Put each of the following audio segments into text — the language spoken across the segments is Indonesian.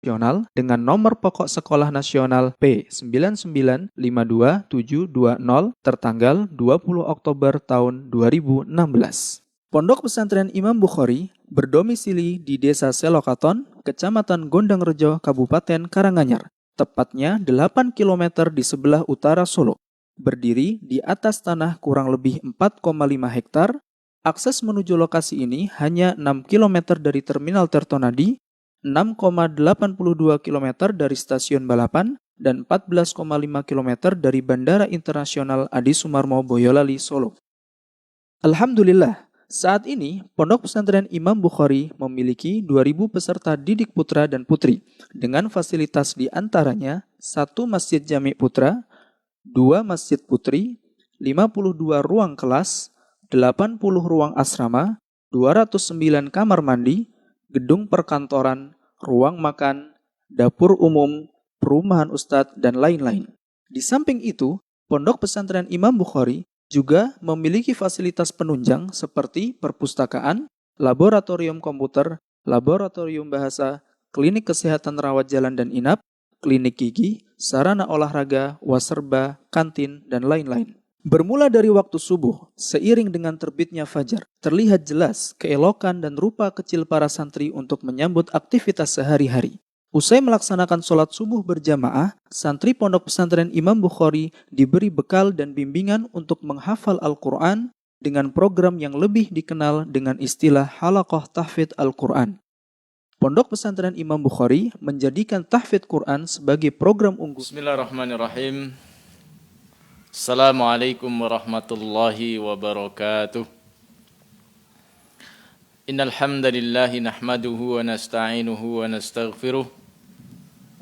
nasional dengan nomor pokok sekolah nasional P9952720 tertanggal 20 Oktober tahun 2016. Pondok Pesantren Imam Bukhari berdomisili di Desa Selokaton, Kecamatan Gondangrejo, Kabupaten Karanganyar, tepatnya 8 km di sebelah utara Solo. Berdiri di atas tanah kurang lebih 4,5 hektar, akses menuju lokasi ini hanya 6 km dari Terminal Tirtonadi, 6,82 km dari Stasiun Balapan, dan 14,5 km dari Bandara Internasional Adi Sumarmo Boyolali, Solo. Alhamdulillah, saat ini Pondok Pesantren Imam Bukhari memiliki 2.000 peserta didik putra dan putri dengan fasilitas di antaranya 1 Masjid Jami Putra, 2 Masjid Putri, 52 ruang kelas, 80 ruang asrama, 209 kamar mandi, gedung perkantoran, ruang makan, dapur umum, perumahan ustadz, dan lain-lain. Di samping itu, Pondok Pesantren Imam Bukhari juga memiliki fasilitas penunjang seperti perpustakaan, laboratorium komputer, laboratorium bahasa, klinik kesehatan rawat jalan dan inap, klinik gigi, sarana olahraga, waserba, kantin, dan lain-lain. Bermula dari waktu subuh, seiring dengan terbitnya fajar, terlihat jelas keelokan dan rupa kecil para santri untuk menyambut aktivitas sehari-hari. Usai melaksanakan sholat subuh berjamaah, santri Pondok Pesantren Imam Bukhari diberi bekal dan bimbingan untuk menghafal Al-Quran dengan program yang lebih dikenal dengan istilah Halaqah Tahfidz Al-Quran. Pondok Pesantren Imam Bukhari menjadikan tahfidz Quran sebagai program unggulan. Bismillahirrahmanirrahim. Assalamualaikum warahmatullahi wabarakatuh. Innal hamdalillah nahmaduhu wa nasta'inuhu wa nastaghfiruh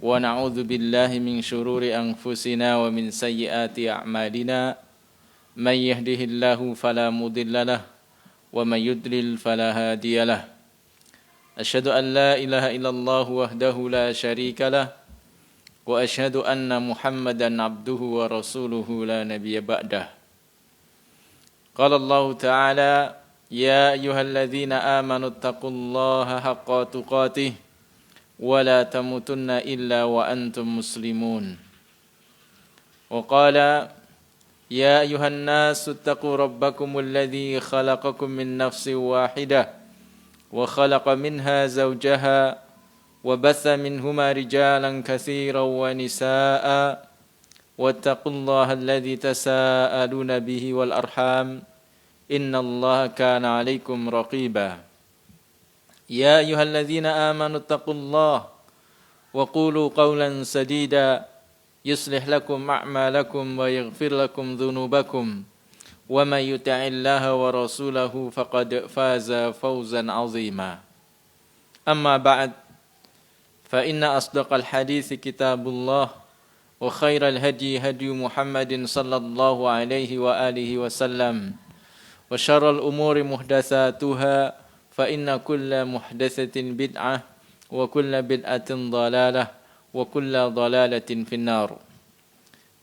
wa na'udzu billahi min shururi anfusina wa min sayyiati a'malina. May yahdihillahu fala mudhillalah wa may yudlil fala hadiyalah. Asyhadu an la ilaha illallah wahdahu la syarikalah wa asyhadu anna Muhammadan abduhu wa rasuluhu la nabiyya ba'dah. Qala Allah Ta'ala, ya ayyuhalladzina amanu taqullaha haqqa tuqatih wa la tamutunna illa wa antum muslimun. Wa qala, ya ayyuhan nasu taqu rabbakumul ladzi khalaqakum min nafsin wahidah wa khalaqa minha zawjaha وبث منهما رجالا كثيرا ونساء واتقوا الله الذي تساءلون به والأرحام إن الله كان عليكم رقيبا يا أيها الذين آمنوا اتقوا الله وقولوا قولا سديدا يصلح لكم أعمالكم ويغفر لكم ذنوبكم ومن يطع الله ورسوله فقد فاز فوزا عظيما أما بعد فإن أصدق الحديث كتاب الله وخير الهدي هدي محمد صلى الله عليه وآله وسلم وشر الأمور محدثاتها فإن كل محدثة بدعة وكل بدعة ضلالة وكل ضلالة في النار.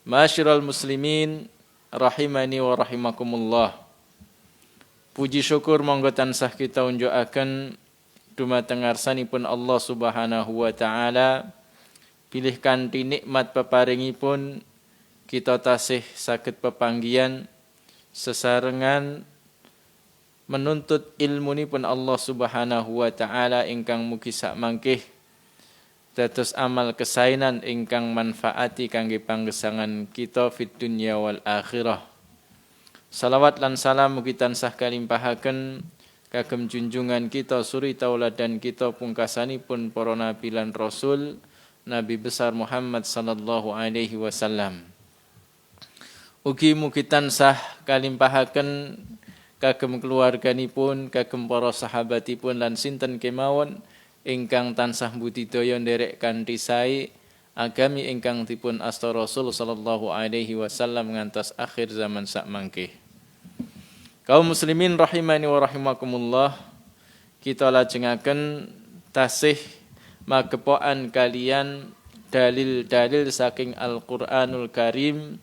Ma'asyiral muslimin rahimani wa rahimakumullah. Puji syukur monggo tansah kita unjukaken dumateng ngarsanipun Allah Subhanahu wa taala, pilih kanthi nikmat peparingipun kita tasih saged pepanggihan sesarengan menuntut ilmunipun Allah Subhanahu wa taala ingkang mugi sak mangkih dados amal kesainan ingkang manfaati kangge panggesangan kita fid dunya wal akhirah. Salawat lan salam mugi tansah kalimpahaken kagem junjungan kita suri tauladan kita pungkasanipun para nabi lan rasul Nabi besar Muhammad sallallahu alaihi wasallam. Ugi mugi tansah kalimpahaken kagem keluarganipun, kagem para sahabatipun lan sinten kemawon ingkang tansah budidaya nderek kanthi sae agami ingkang dipun asta Rasul sallallahu alaihi wasallam ngantos akhir zaman sak mangke. Kaum muslimin rahimani wa rahimakumullah, kita lajengaken tasih magepokan kalian dalil-dalil saking Al-Qur'anul Karim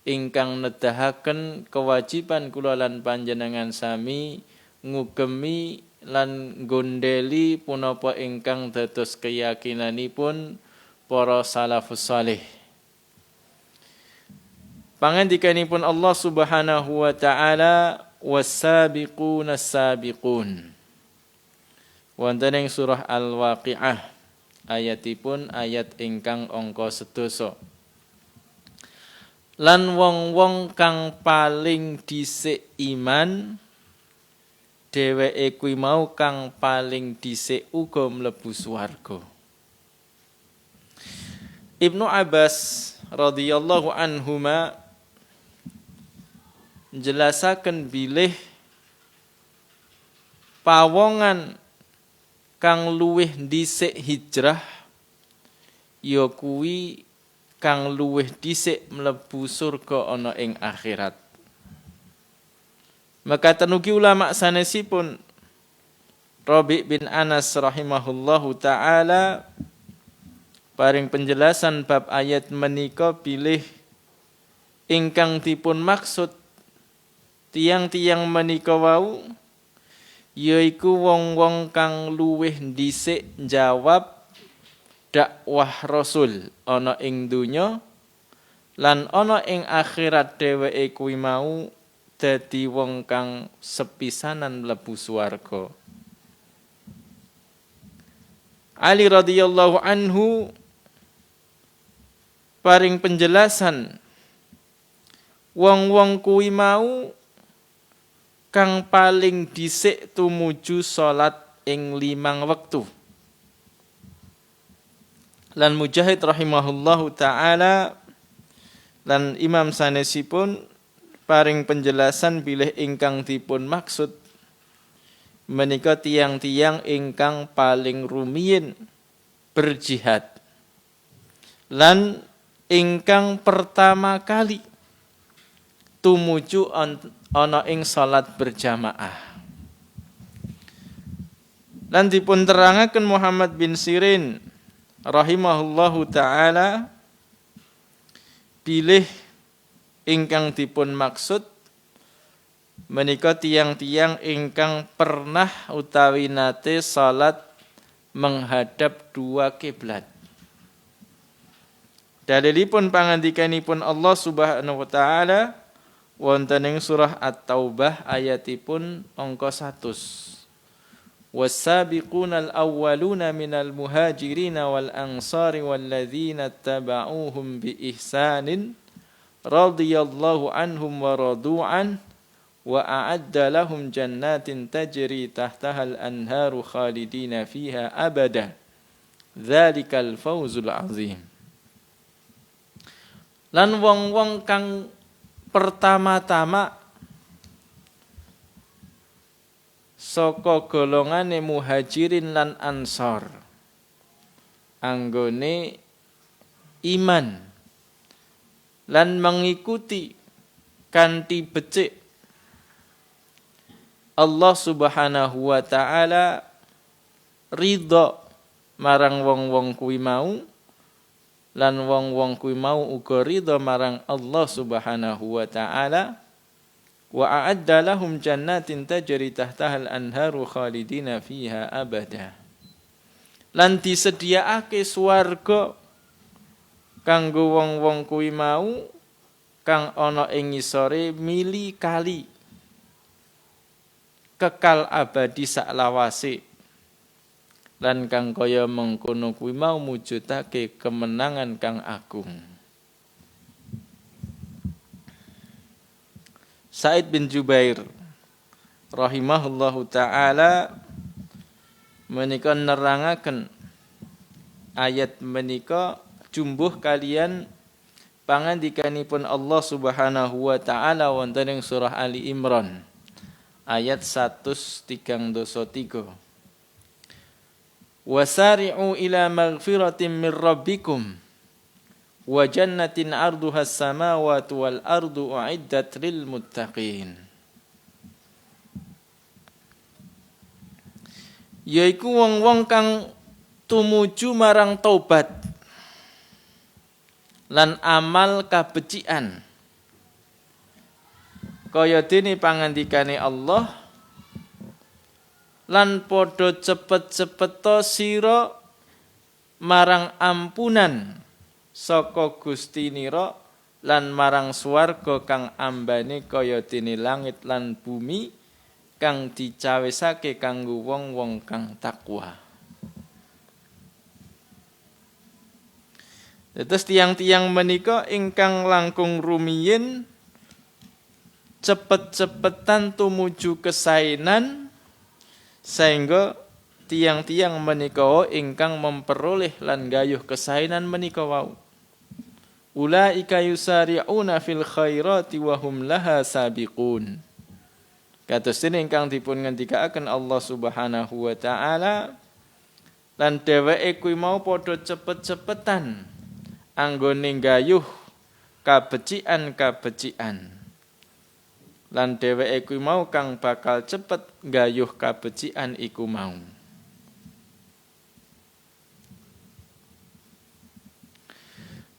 ingkang nedahaken kewajiban kula lan panjenengan sami ngugemi lan gondeli punapa ingkang dados keyakinanipun para salafus salih. Pangandikanipun Allah Subhanahu wa taala was-sabiquna as-sabiqun. Wonten ing surah Al-Waqiah ayatipun ayat ingkang angka 11. Lan wong-wong kang paling dhisik iman dheweke kuwi mau kang paling dhisik uga mlebu swarga. Ibnu Abbas radhiyallahu anhuma njelasaken bilih pawongan kang luwih dhisik hijrah ya kuwi kang luwih dhisik mlebu surga ana ing akhirat. Maka tenugi ulama sanesipun Rabi' bin Anas rahimahullahu taala paring penjelasan bab ayat menika bilih ingkang dipun maksud tiang-tiang menika wau yaiku wong-wong kang luwih dhisik jawab dakwah Rasul ana ing donya lan ana ing akhirat dheweke kuwi mau dadi wong kang sepisanan mlebu swarga. Ali radhiyallahu anhu paring penjelasan wong-wong kuwi mau kang paling dhisik tumuju salat ing 5 wektu. Lan Mujahid rahimahullahu taala lan Imam sanesipun paring penjelasan bilih ingkang dipun maksud menika tiang-tiang ingkang paling rumiyin berjihad lan ingkang pertama kali tumuju ana ing salat berjamaah. Lan dipun terangaken Muhammad bin Sirin rahimahullahu taala bilih ingkang dipun maksud menika tiang-tiang ingkang pernah utawi nate salat menghadap 2 kiblat. Dalilipun pangandikanipun Allah Subhanahu wa taala wonten ing surah At-Taubah ayatipun angka 100. Was-sabiqunal awwaluna minal muhajirin wal ansari walladzina tabauhum bi ihsanin radhiyallahu anhum wa radu'an wa a'adda lahum jannatin tajri tahtahal anharu khalidina fiha abada. Dzalikal fawzul azim. Lan wong-wong kang pertama-tama saka golongane muhajirin lan ansor anggone iman lan mengikuti kanthi becik Allah Subhanahu wa taala ridha marang wong-wong kuwi mau lan wong-wong kuwi mau uga ridha marang Allah Subhanahu wa taala wa a'adda lahum jannatin tajri tahtahal anharu khalidina fiha abada. Lan disediaake swarga kanggo wong-wong kuwi mau kang ana ing ngisore mili kali kekal abadi saklawase. Lan kang kaya mengkono kuwi mau mujudake kemenangan kang agung. Sa'id bin Jubair rahimahullahu taala menika nerangaken ayat menika jumbuh kalian pangandikanipun Allah Subhanahu wa taala wonten ing surah Ali Imran ayat 133. Wasari'u ila maghfiratin min rabbikum wa jannatin 'arduha as-samawati wal ardu u'iddat lil muttaqin. Yaiku wong-wong kang tumuju marang taubat lan amal kabecikan kaya dene pangandikane Allah lan padha cepet-cepeto sira marang ampunan saka Gusti nira lan marang swarga kang ambane kaya dene langit lan bumi kang dicawisake kanggo wong-wong kang takwa. Terus tiang-tiang menika ingkang langkung rumiyin cepet-cepetan tumuju kesainan sehingga tiang-tiang menika ingkang memperoleh lan gayuh kesainan menika wau. Ulaika yusari'una fil khairati wa hum laha sabiqun. Kados dene ingkang dipun ngendikaaken Allah Subhanahu wa taala lan dheweke kuwi mau padha cepet-cepetan anggone gayuh kabecikan-kabecikan. Lan dheweke kuwi mau kang bakal cepet gayuh kabecikan iku mau.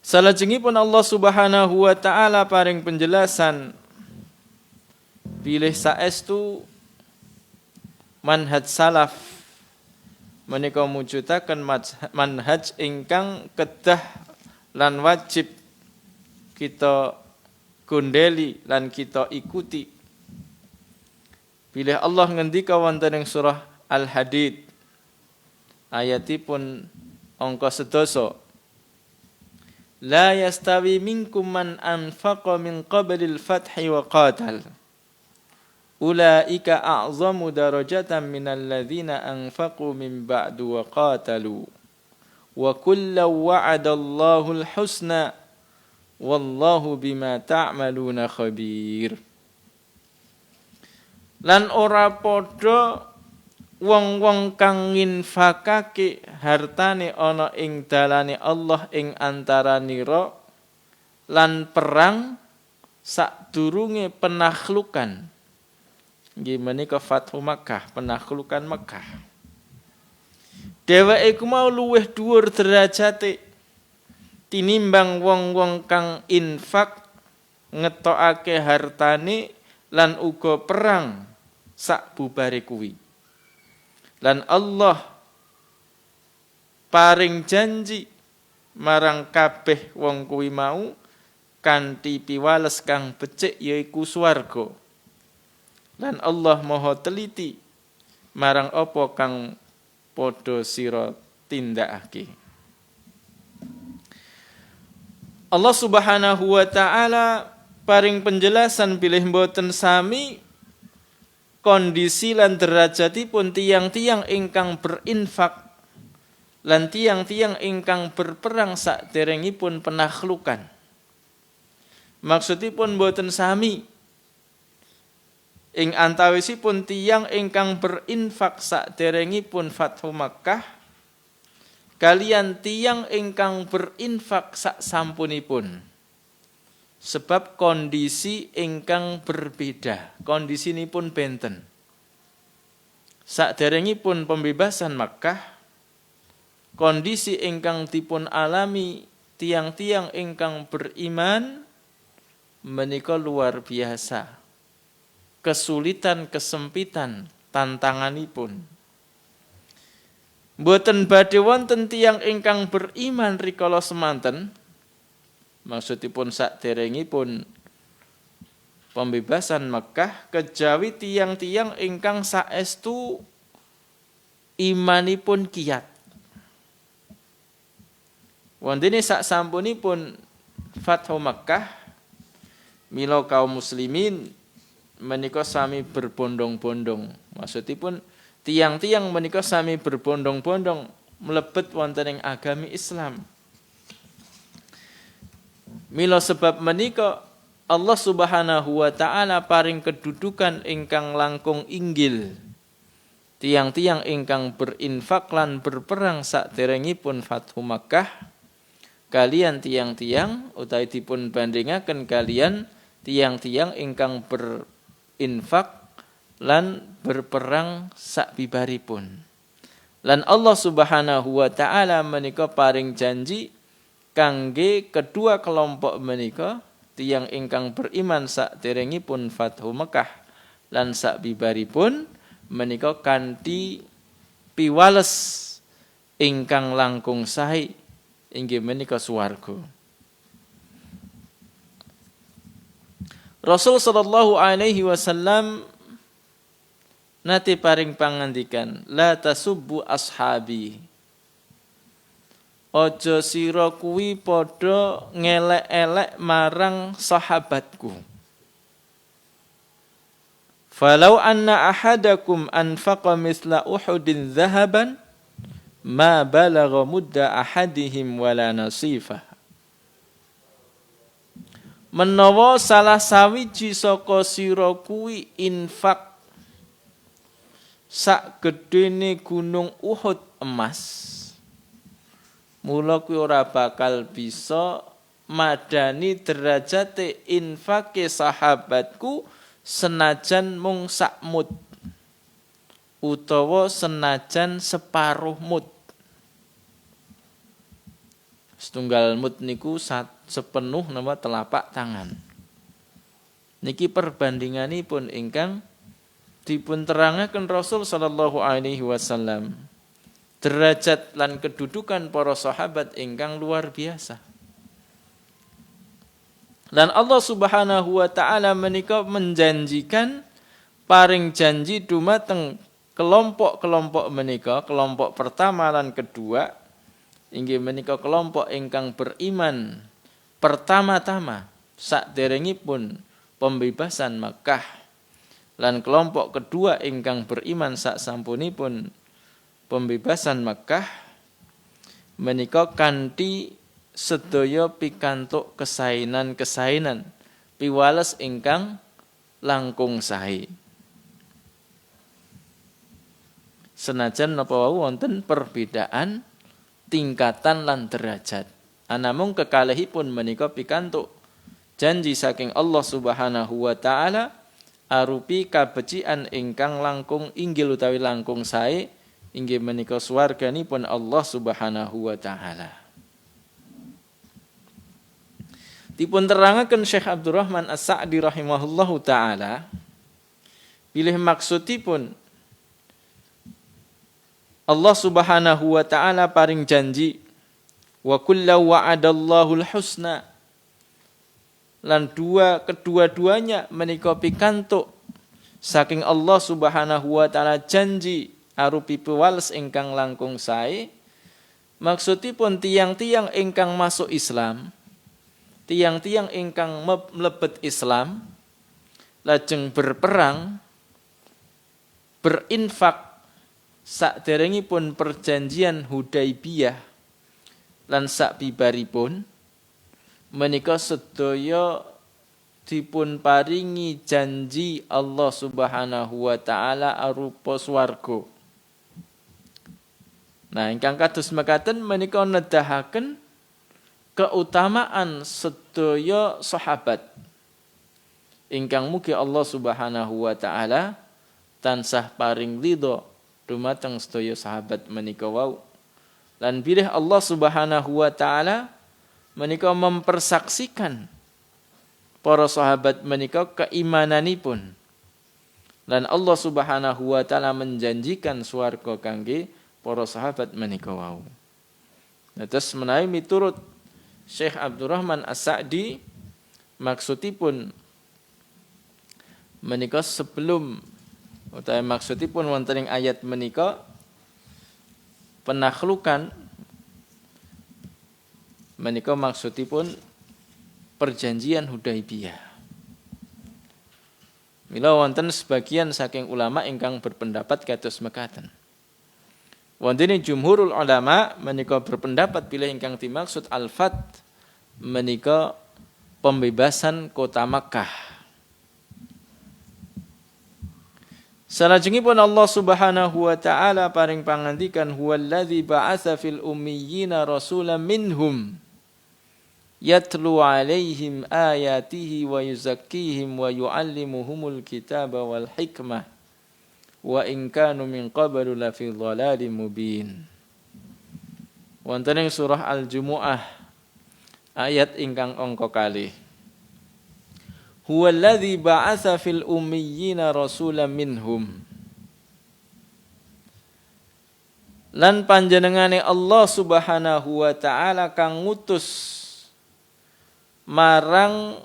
Salajengipun Allah Subhanahu wa taala paring penjelasan bilih saestu manhaj salaf menika mujudaken manhaj ingkang kedah lan wajib kita gondeli lan kita ikuti. Bilih Allah ngendika wonten ing surah Al-Hadid ayatipun angka 11. La yastawi minkum man anfaqa min qablil fathi wa qatal. Ulaika a'zamu darajatan minal ladzina anfaqu min ba'du wa qatalu. Wa kullu wa'adallahu al-husna wallahu bima ta'maluna khabir. Lan ora padha wong-wong kang nginfakake hartane ana ing dalane Allah ing antaranira lan perang sadurunge penakhlukan. Nggih menika Fathu Makkah, penakhlukan Makkah. Dheweke ku mau luwih dhuwur derajate tinimbang wong-wong kang infak ngetokake hartane lan uga perang sak bubare kuwi. Lan Allah paring janji marang kabeh wong kuwi mau kanthi piwales kang becik yaiku swarga. Lan Allah Maha teliti marang apa kang padha sira tindakake. Allah Subhanahu wa taala paring penjelasan bilih mboten sami kondisi lan derajatipun tiang-tiang ingkang berinfak lan tiang-tiang ingkang berperang saderengipun penakhlukan. Maksudipun mboten sami ing antawisipun tiang ingkang berinfak saderengipun Fathu Makkah kalian tiang ingkang berinfak sak sampunipun. Sebab kondisi ingkang berbeda, kondisinipun benten. Saderengipun pembebasan Makkah, kondisi ingkang dipun alami tiang-tiang ingkang beriman menika luar biasa. Kesulitan, kesempitan, tantanganipun. Mboten badhe wonten tiang ingkang beriman rikala semanten. Maksudipun saderengipun pembebasan Makkah kejawi tiang-tiang ingkang saestu imanipun kiyat. Wondene sak sampunipun Fathu Makkah mila kaum muslimin menika sami berbondong-bondong. Maksudipun tiang-tiang menika sami berbondong-bondong mlebet wonten ing agami Islam. Mila sebab menika Allah Subhanahu wa taala paring kedudukan ingkang langkung inggil. Tiang-tiang ingkang berinfak lan berperang saderengipun Fathu Makkah kalian tiang-tiang utawi dipun bandingaken kalian tiang-tiang ingkang berinfak lan berperang sakbibaripun. Lan Allah Subhanahu wa taala menika paring janji kangge kedua kelompok menika tiang ingkang beriman saderengipun Fathu Makkah lan sakbibaripun menika kanthi piwales ingkang langkung sae inggih menika swarga. Rasul sallallahu alaihi wasallam nate paring pangandikan, la tasubbu ashabi. Ojo sira kuwi padha ngelek-elek marang sahabatku. Falau anna ahadakum anfaqa misla Uhudin dhahaban ma balagha mudda ahadihim wala nasifah. Menawa salah sawiji saka sira kuwi infak sak gedene gunung Uhud emas, mula kuwi ora bakal bisa madani derajate infake sahabatku senajan mung sak mud utawa senajan separuh mud. Setunggal mud niku sepenuh nama telapak tangan. Niki perbandinganipun ingkang dipun terangaken Rasul sallallahu alaihi wasallam. Derajat lan kedudukan para sahabat ingkang luar biasa. Dan Allah Subhanahu wa taala menika menjanjikan paring janji dumateng kelompok-kelompok menika, kelompok pertama lan kedua inggih menika kelompok ingkang beriman pertama-tama saderengipun pembebasan Makkah, lan kelompok kedua ingkang beriman saksampunipun pembebasan Makkah menika kanthi sedaya pikantuk kesainan-kesainan piwales ingkang langkung sae. Senajan napa wau wonten perbedaan tingkatan lan derajat. Anamung kekalihipun menika pikantuk janji saking Allah Subhanahu wa taala arupi kabecikan ingkang langkung inggil utawi langkung sae inggih menika swarganipun Allah Subhanahu wa taala. Dipun terangaken Syekh Abdurrahman As-Sa'di rahimahullahu taala bilih maksudipun Allah Subhanahu wa taala paring janji wa kullu wa'adallahu al-husna, lan kedua-duanya menika pikantuk saking Allah Subhanahu wa taala janji arupi piwales ingkang langkung sae. Maksudipun tiang-tiang ingkang masuk Islam, tiang-tiang ingkang mlebet Islam lajeng berperang berinfak saderengipun perjanjian Hudaibiyah lan sakbibaripun menika sedaya dipun paringi janji Allah Subhanahu wa taala arupa swarga. Nah, ingkang kados mekaten menika nedahaken keutamaan sedaya sahabat ingkang mugi Allah Subhanahu wa taala tansah paring ridho dumateng sedaya sahabat menika wau. Lan bilih Allah Subhanahu wa taala menika mempersaksikan para sahabat menika keimananipun. Lan Allah Subhanahu wa taala menjanjikan swarga kangge para sahabat menika wau. Terus menawi miturut Syekh Abdurrahman As-Sa'di maksudipun menika sebelum utawi maksudipun wonten ing ayat menika penakhlukan menika maksudipun perjanjian Hudaibiyah. Mila wonten sebagian saking ulama ingkang berpendapat kados mekaten. Wonten jumhurul ulama menika berpendapat bilih ingkang dimaksud al-fath menika pembebasan kota Makkah. Salajengipun Allah Subhanahu wa taala paring pangandikan huwallazi ba'atsa fil ummiyina rasulan minhum yatlu 'alaihim ayatihi wa yuzakkihim wa yu'allimuhumul kitaba wal hikmah wa in kanu min qablu lafi dhalalin mubin. Wonten ing surah Al-Jumu'ah ayat ingkang angka kalih. Huwallazi ba'atsa fil ummiyina rasulan minhum. Lan panjenengane Allah Subhanahu wa taala kang ngutus marang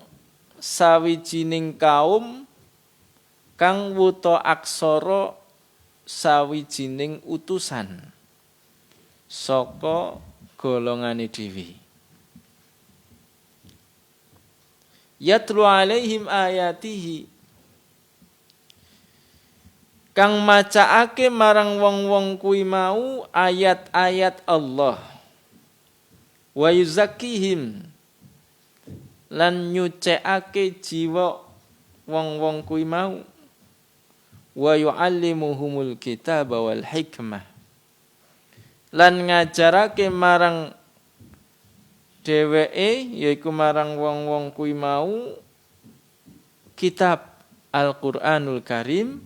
sawijining kaum kang wuta aksara sawijining utusan saka golongane dhewe. Yatlu alaihim ayatihi kang macaake marang wong-wong kuwi mau ayat-ayat Allah. Wa yuzakkihim lan nyucekake jiwa wong-wong kuwi mau. Wa yuallimuhumul kitaba wal hikmah lan ngajarake marang dheweke yaiku marang wong-wong kuwi mau kitab Al-Qur'anul Karim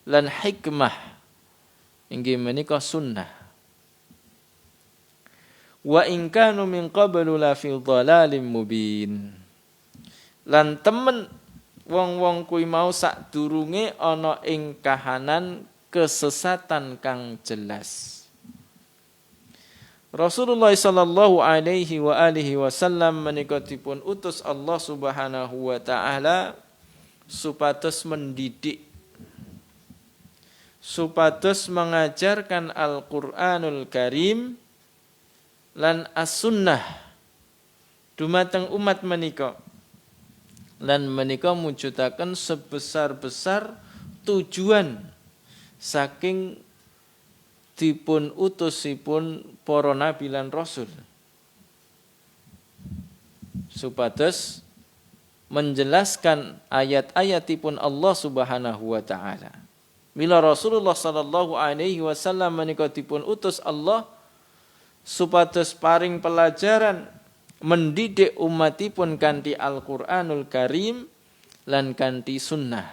lan hikmah inggih menika sunnah. Wa in kanu min qablu la fi dhalalim mubin lan temen wong-wong kuwi mau sadurunge ana ing kahanan kesesatan kang jelas. Rasulullah sallallahu alaihi wa alihi wasallam menika dipun utus Allah Subhanahu wa taala supados mendidik, supados mengajarkan Al-Qur'anul Karim lan as-sunnah dumateng umat menika. Lan menika mujudaken sebesar-besar tujuan saking dipun utusipun para nabi lan rasul, supados menjelaskan ayat-ayatipun Allah Subhanahu wa taala. Mila Rasulullah sallallahu alaihi wasallam menika dipun utus Allah supados paring pelajaran mendidik umatipun kanthi Al-Qur'anul Karim lan kanthi sunnah.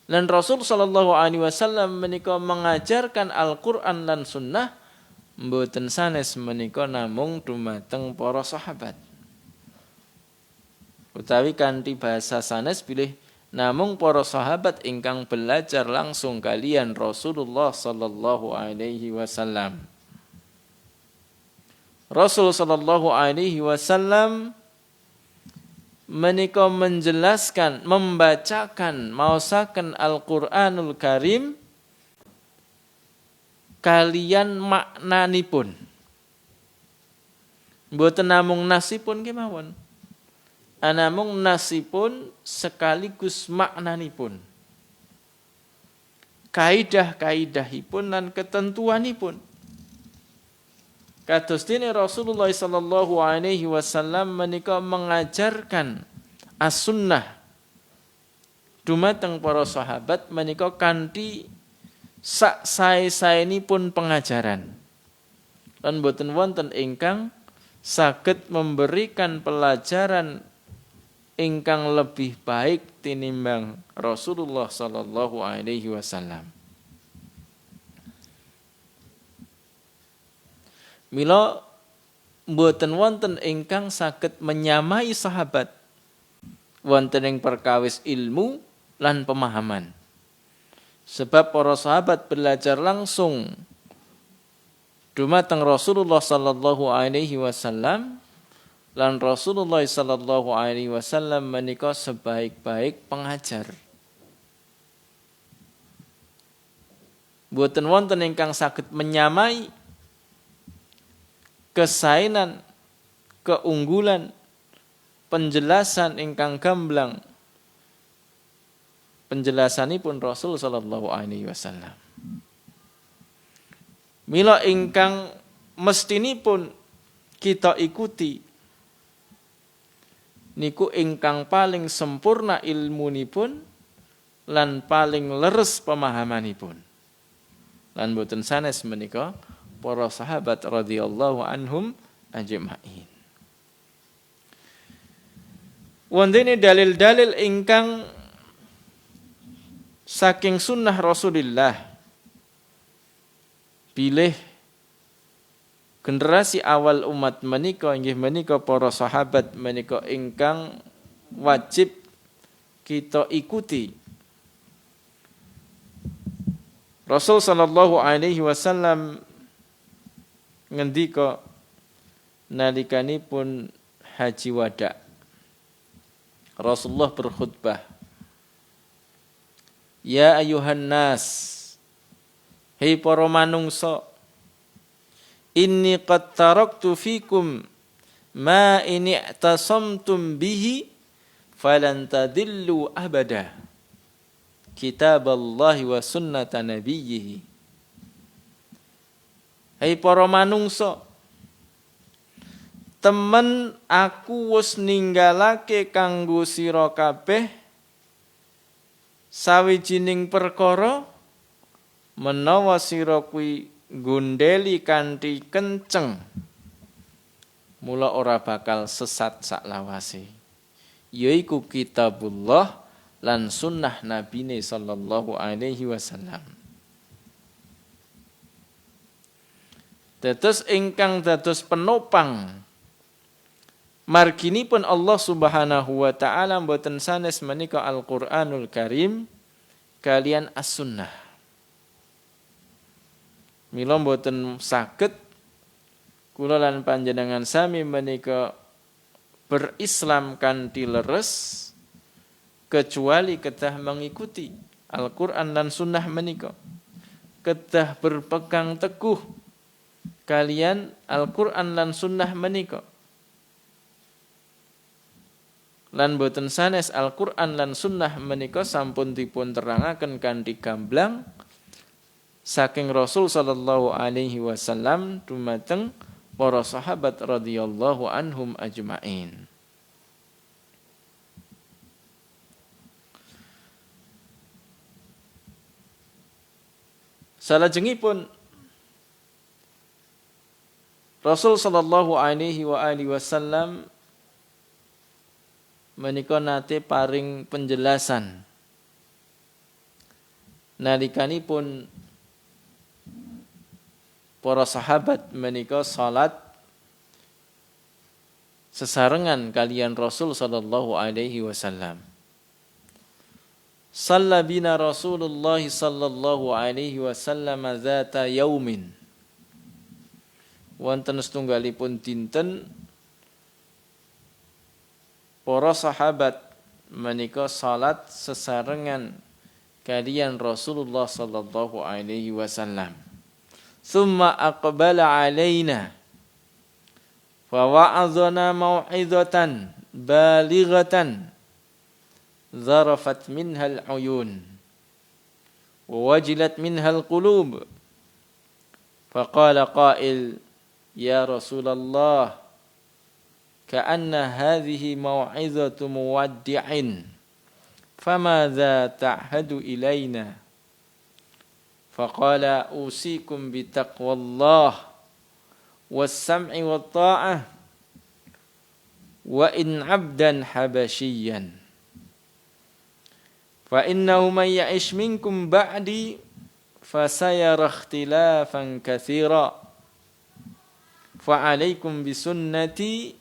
Dan Rasul sallallahu alaihi wasallam menika mengajarkan Al-Qur'an lan sunnah mboten sanes menika namung dumateng para sahabat. Utawi kanthi bahasa sanes bilih namung para sahabat ingkang belajar langsung kalian Rasulullah sallallahu alaihi wasallam. Rasul sallallahu alaihi wasallam menika menjelaskan, membacakan, maosaken Al-Qur'anul Karim kalian maknanipun. Mboten namung nasipun kemawon. Anamung nasipun sekaligus maknanipun. Kaidah-kaidahipun lan ketentuanipun. Kados dene Rasulullah sallallahu alaihi wasallam menika mengajarkan as-sunnah dumateng para sahabat menika kanthi sak sae-saenipun pengajaran. Lan boten wonten ingkang saged memberikan pelajaran ingkang lebih baik tinimbang Rasulullah sallallahu alaihi wasallam. Mila mboten wonten ingkang saged menyamai sahabat wonten ing perkawis ilmu lan pemahaman. Sebab para sahabat belajar langsung dumateng Rasulullah sallallahu alaihi wasallam lan Rasulullah sallallahu alaihi wasallam menika sebaik-baik pengajar. Mboten wonten ingkang saged menyamai kesainan, keunggulan, penjelasan ingkang gamblang penjelasanipun Rasul sallallahu alaihi wasallam. Mila ingkang mestinipun kita ikuti niku ingkang paling sempurna ilmunipun lan paling leres pemahamanipun. Lan boten sanes menika para sahabat radhiyallahu anhum ajma'in. Wondene dalil-dalil ingkang saking sunnah Rasulullah bilih generasi awal umat menika inggih menika para sahabat menika ingkang wajib kita ikuti. Rasul sallallahu alaihi wasallam ngendika nalikanipun haji wada. Rasulullah berkhutbah, ya ayuhan nas, hei para manungsa, inni qad taraktu fikum ma in i'tasamtum bihi falan tadillu abada, kitaballahi wa sunnata nabiyhi. Hei para manungsa, temen aku wis ninggalake kanggo sira kabeh sawijining perkara menawa sira kuwi gondeli kanthi kenceng, mula ora bakal sesat saklawase, yaiku kitabullah lan sunnah nabine sallallahu alaihi wasallam. Dados ingkang dados penopang marginipun Allah Subhanahu wa taala mboten sanes menika Al-Qur'anul Karim kalian as-sunnah. Mila mboten saged kula lan panjenengan sami menika berislam kanthi leres kecuali kedah mengikuti Al-Qur'an dan sunnah menika, kedah berpegang teguh kalian Al-Qur'an lan sunnah menika. Lan boten sanes Al-Qur'an lan sunnah menika sampun dipun terangaken kanthi gamblang saking Rasul sallallahu alaihi wasallam dumateng para sahabat radhiyallahu anhum ajmain. Salajengipun Rasul sallallahu alaihi wasallam menika nate paring penjelasan nalikanipun para sahabat menika salat sesarengan kalian Rasul sallallahu alaihi wasallam. Shalla bina Rasulullah sallallahu alaihi wasallam zata yaumin. Wonten setunggalipun dinten para sahabat menika salat sesarengan kalian Rasulullah sallallahu alaihi wasallam. Tsumma aqbala alaina fa wa'adhana mau'izatan balighatan zarafat minha al-uyun wa wajilat minha al-qulub. Faqala qa'il ya Rasulullah ka'anna hadhihi mau'izatu muwaddi'in famadza ta'hadu ilaina. Faqala usikum bitaqwallah was-sam'i wat-ta'ah wa in 'abdan habasyian fa innahu man ya'ish minkum ba'di fasayara ikhtilafan katsira fa 'alaikum bisunnati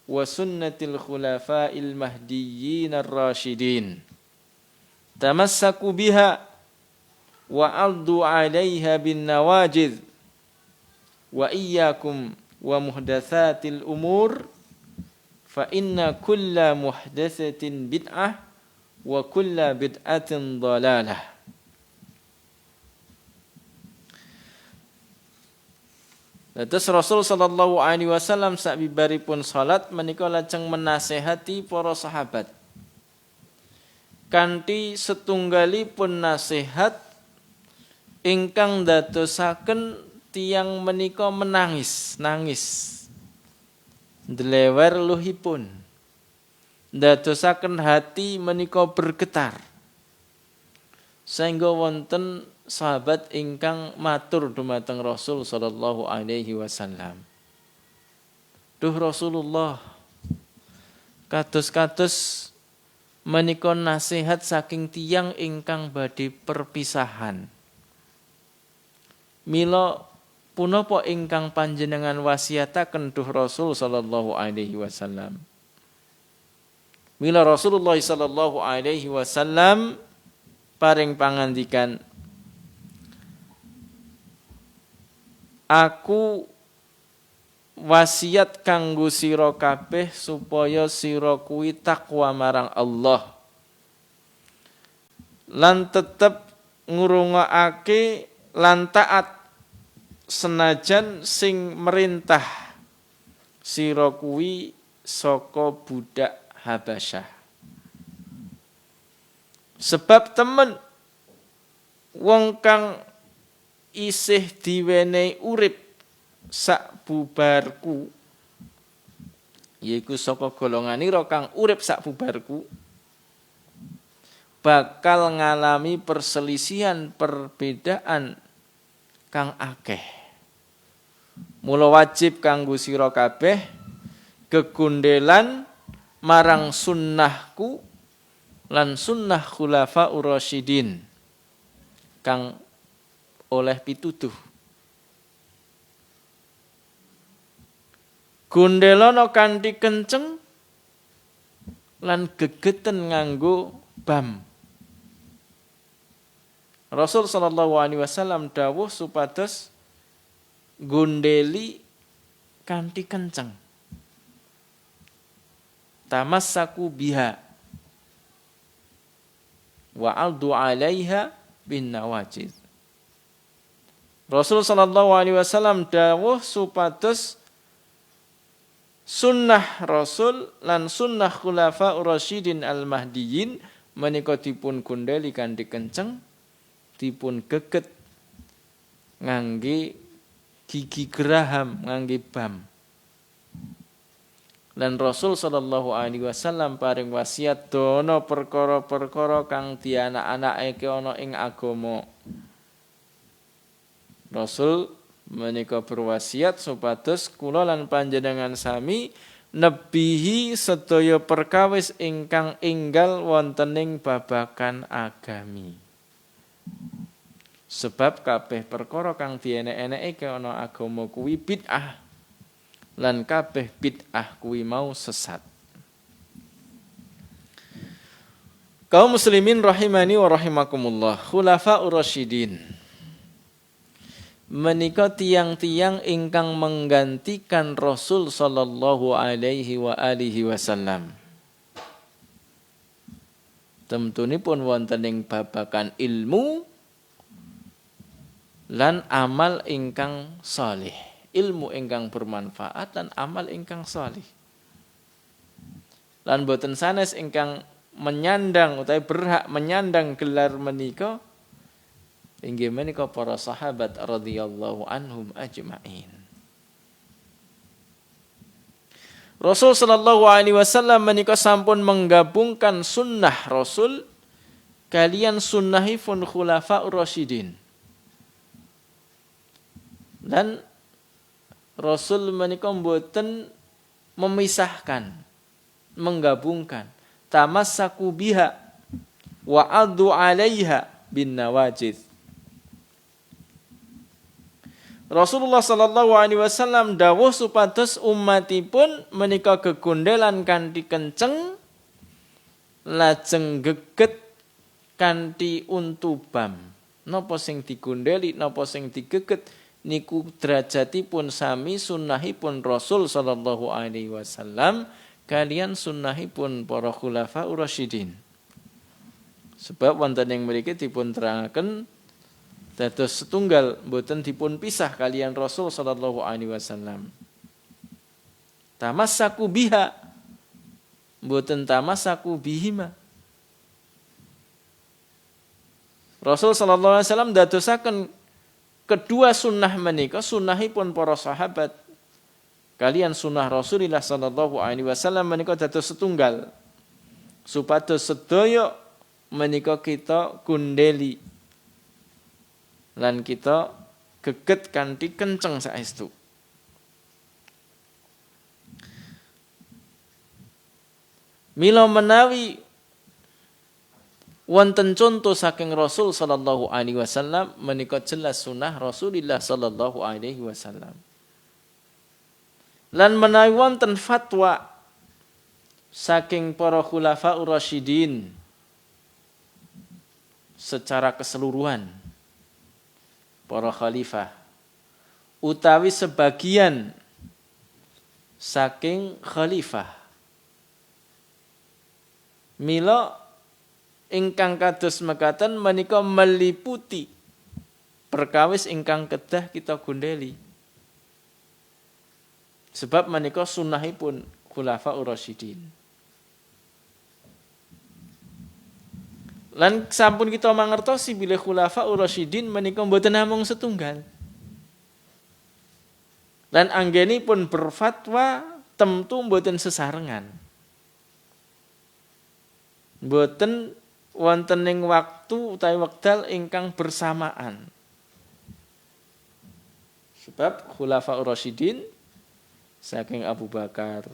wa sunnatil khulafa'il mahdiyyin ar-rasyidin tamassaku biha wa 'addu 'alaiha bin nawajidh wa iyyakum wa muhdatsatil umur fa inna kulla muhdatsatin bid'ah wa kulla bid'atin dhalalah. Terus Rasul sallallahu alaihi wasallam sabibaripun salat menika lajeng menasehati para sahabat kanthi setunggalipun nasihat ingkang dadosaken tiyang menika nangis ndlewer luhipun, dadosaken hati menika bergetar sehingga wonten sahabat ingkang matur dumateng Rasul sallallahu alaihi wasallam, duh Rasulullah, kados-kados menika nasihat saking tiyang ingkang badhe perpisahan. Mila punapa ingkang panjenengan wasiataken duh Rasul sallallahu alaihi wasallam? Mila Rasulullah sallallahu alaihi wasallam paring pangandikan, aku wasiat kanggo sira kabeh supaya sira kuwi takwa marang Allah lan tetep ngrungokake lan taat senajan sing merintah sira kuwi saka budak Habasyah. Sebab temen wong kang isih diwenehi urip sak bubarku, yaiku saka golonganira kang urip sak bubarku, bakal ngalami perselisihan perbedaan kang akeh. Mula wajib kanggo sira kabeh gegundelan marang sunnahku lan sunnah khulafaur rasyidin kang oleh pituduh. Gondelana kanthi kenceng lan gegeten nganggo bam. Rasul sallallahu alaihi wasallam dawuh supados gondeli kanthi kenceng. Tamassaku biha wa aldu 'alaiha bin nawajid. Rasul sallallahu alaihi wasallam dawuh supados sunnah Rasul lan sunnah khulafaur rasyidin al-mahdiyyin menika dipun gondeli kanthi kenceng, dipun geget ngangge gigi geraham, ngangge bam. Lan Rasul sallallahu alaihi wasallam paring wasiat dono perkara-perkara kang dianak-anake ana ing agama. Rasul menika berwasiat supados kula lan panjenengan sami nebihi sedaya perkawis ingkang enggal wontening babagan agami. Sebab kabeh perkara kang dienek-eneke ana agama kuwi bid'ah. Lan kabeh bid'ah kuwi mau sesat. Kaum muslimin rahimani wa rahimakumullah, khulafaur rasyidin menika tiang-tiang ingkang menggantikan Rasul sallallahu alaihi wa alihi wasallam. Temtunipun wonten ing babagan ilmu lan amal ingkang saleh. Ilmu ingkang bermanfaat dan amal ingkang saleh. Lan boten sanes ingkang menyandang utawi berhak menyandang gelar menika inggih menika para sahabat radhiyallahu anhum ajma'in. Rasul sallallahu alaihi wasallam menika sampun menggabungkan sunnah Rasul kalian sunnahipun khulafaur rasyidin. Dan Rasul menika mboten memisahkan, menggabungkan. Tamassaku biha wa addu 'alaiha bin nawajid. Rasulullah sallallahu alaihi wasallam dawuh supados umatipun menika gegondelan kanthi kenceng lajeng geget kanthi untu bam. Napa sing digondeli, napa sing digeget niku derajatipun sami sunnahipun Rasul sallallahu alaihi wasallam kalian sunnahipun para khulafaur rasyidin. Sebab wonten ing mriki dipun terangaken dados setunggal boten dipun pisah kalian Rasul sallallahu alaihi wasallam. Tamassaku biha boten tamassaku bihima. Rasul sallallahu alaihi wasallam dadosaken kedua sunnah menika sunnahipun para sahabat. Kalian sunnah Rasulullah sallallahu alaihi wasallam menika dados setunggal. Supados sedaya menika kita gundeli lan kita geget kanthi kenceng saestu. Mila menawi wonten contoh saking Rasul sallallahu alaihi wasallam menika jelas sunnah Rasulullah sallallahu alaihi wasallam. Lan menawi wonten fatwa saking para khulafaur rasyidin secara keseluruhan para khalifah utawi sebagian saking khalifah. Mila ingkang kados mekaten menika meliputi perkawis ingkang kedah kita gondeli. Sebab menika sunnahipun Khulafaur Rasyidin. Lan sampun kita mangertosi bilih Khulafaur Rasyidin menika mboten namung setunggal. Lan anggenipun berfatwa tentu mboten sesarengan. Mboten wonten ing waktu utawi wekdal ingkang bersamaan. Sebab Khulafaur Rasyidin saking Abu Bakar,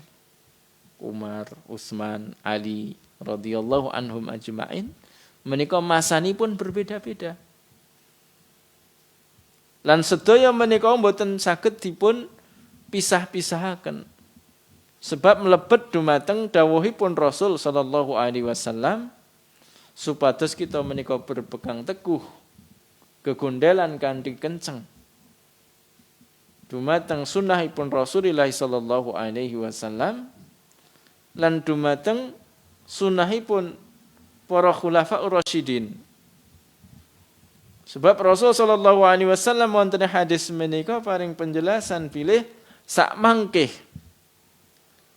Umar, Utsman, Ali radhiyallahu anhum ajma'in menika masanipun berbeda-beda. Lan sedaya menika mboten saged dipun pisah-pisahaken. Sebab mlebet dumateng dawuhipun Rasul sallallahu alaihi wasallam supados kita menika berpegang teguh kegundelan kanthi kenceng dumateng sunnahipun Rasulullah sallallahu alaihi wasallam lan dumateng sunnahipun para khulafaur rasyidin. Sebab Rasul sallallahu alaihi wasallam wonten hadis menika paring penjelasan pilih sak mangkih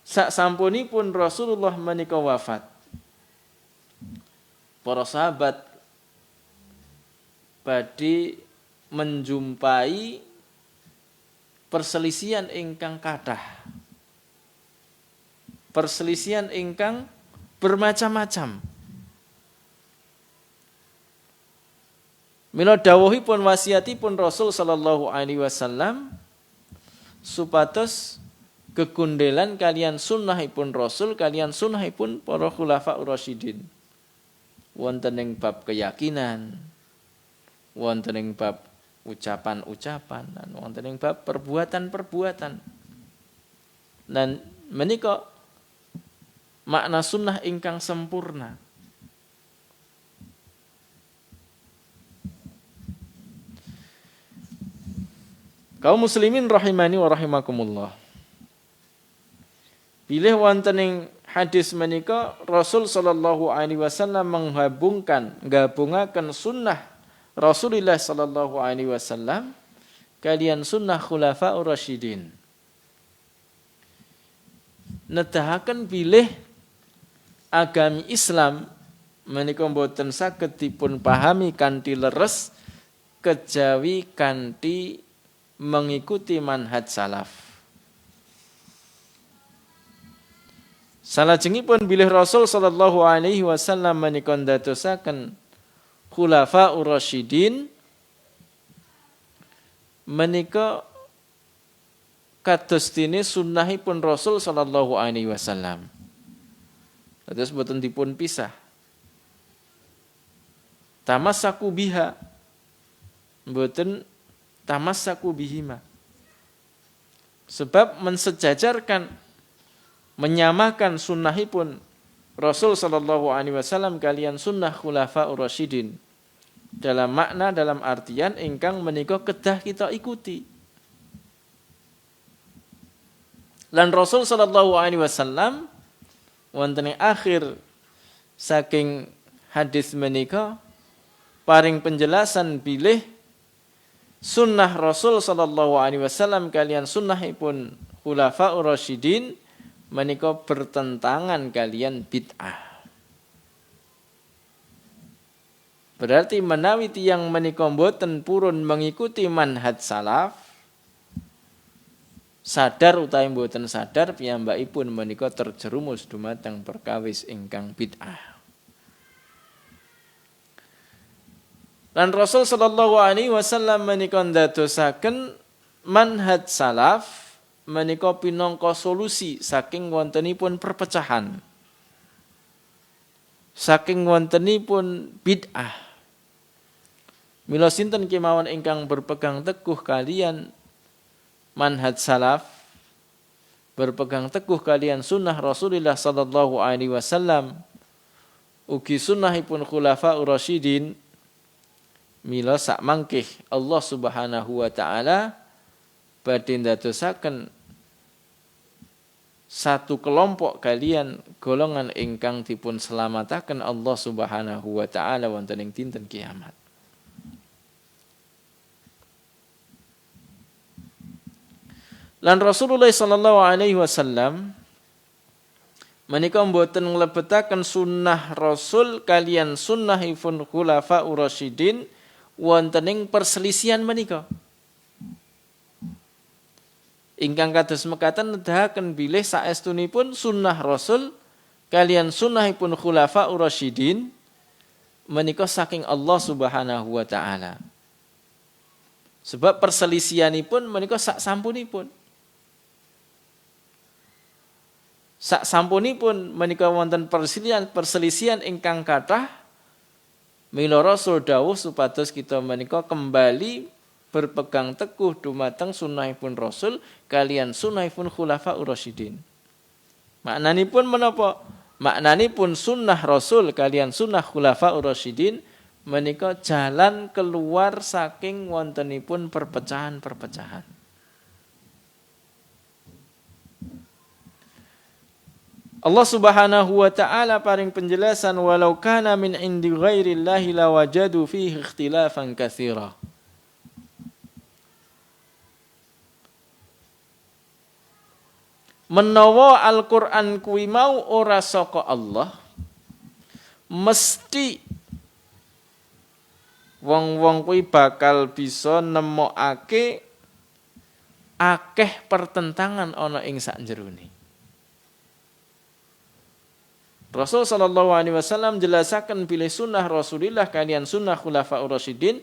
sak sampunipun Rasulullah menika wafat. Para sahabat badhe menjumpai perselisihan ingkang kathah. Perselisihan ingkang bermacam-macam. Mila dawuhipun wasiatipun Rasul sallallahu alaihi wasallam supados kegundelan kalian sunnahipun Rasul kalian sunnahipun para khulafaur rasyidin. Wonten ing bab keyakinan, wonten ing bab ucapan-ucapan, dan wonten ing bab perbuatan-perbuatan. Dan menika makna sunnah ingkang sempurna. Kaum muslimin rahimani wa rahimakumullah. Bilih wonten ing hadis menika Rasul sallallahu alaihi wasallam menggabungaken sunnah Rasulullah sallallahu alaihi wasallam kalian sunnah khulafaur rasyidin. Nedahaken bilih agami Islam menika boten saged dipun pahami kanthi leres kejawi kanthi mengikuti manhaj salaf. Salajengipun bilih Rasul sallallahu alaihi wasallam menika ndadosaken khulafaur rasyidin menika kados dene sunnahipun Rasul sallallahu alaihi wasallam. Terus boten dipun pisah. Tamassaku biha boten tamassaku bihima. Sebab mensejajarkan menyamakan sunnahipun Rasul sallallahu alaihi wasallam kalian sunnah khulafaur rasyidin dalam makna dalam artian ingkang menika kedah kita ikuti. Lan Rasul sallallahu alaihi wasallam wonten ing akhir saking hadis menika paring penjelasan bilih sunnah Rasul sallallahu alaihi wasallam kalian sunnahipun khulafaur rasyidin menika bertentangan kalian bid'ah. Berarti menawi tiyang menika mboten purun mengikuti manhaj salaf, sadar utawi mboten sadar piyambakipun menika terjerumus dumateng perkawis ingkang bid'ah. Lan Rasul sallallahu alaihi wasallam menika ndadosaken manhaj salaf menika pinangka solusi saking wontenipun perpecahan. Saking wontenipun bid'ah. Mila sinten kemawon ingkang berpegang teguh kalian manhaj salaf, berpegang teguh kalian sunnah Rasulullah sallallahu alaihi wasallam, ugi sunnahipun khulafaur rasyidin, mila sak mangkih Allah Subhanahu wa taala badhe ndadosaken satu kelompok kalian golongan ingkang dipun selamataken Allah Subhanahu wa taala wonten ing dinten kiamat. Lan Rasulullah sallallahu alaihi wasallam menika mboten nglebetaken sunnah Rasul kalian sunnahipun khulafaur rasyidin wonten ing perselisihan menika. Ingkang kados mekaten nedahaken bilih saestunipun sunnah Rasul kalian sunnahipun khulafaur rasyidin menika saking Allah Subhanahu wa taala. Sebab perselisihanipun menika sak sampunipun. Sak sampunipun menika wonten perselisihan ingkang kathah mila Rasul dawuh supados kita menika kembali berpegang teguh dumateng sunnahipun Rasul kalian sunnahipun khulafaur rasyidin. Maknanipun menapa? Maknanipun sunnah Rasul kalian sunnah khulafaur rasyidin menika jalan keluar saking wontenipun perpecahan-perpecahan. Allah Subhanahu wa taala paring penjelasan walau kana min indi ghairillahi lawajadu fihi ikhtilafan katsira. Menawa Al-Qur'an kuwi mau ora saka Allah, mesti wong-wong kuwi bakal bisa nemokake akeh pertentangan ana ing sakjerone. Rasul sallallahu alaihi wasallam jelasaken bilih sunnah Rasulillah kalian sunnah khulafaur rasyidin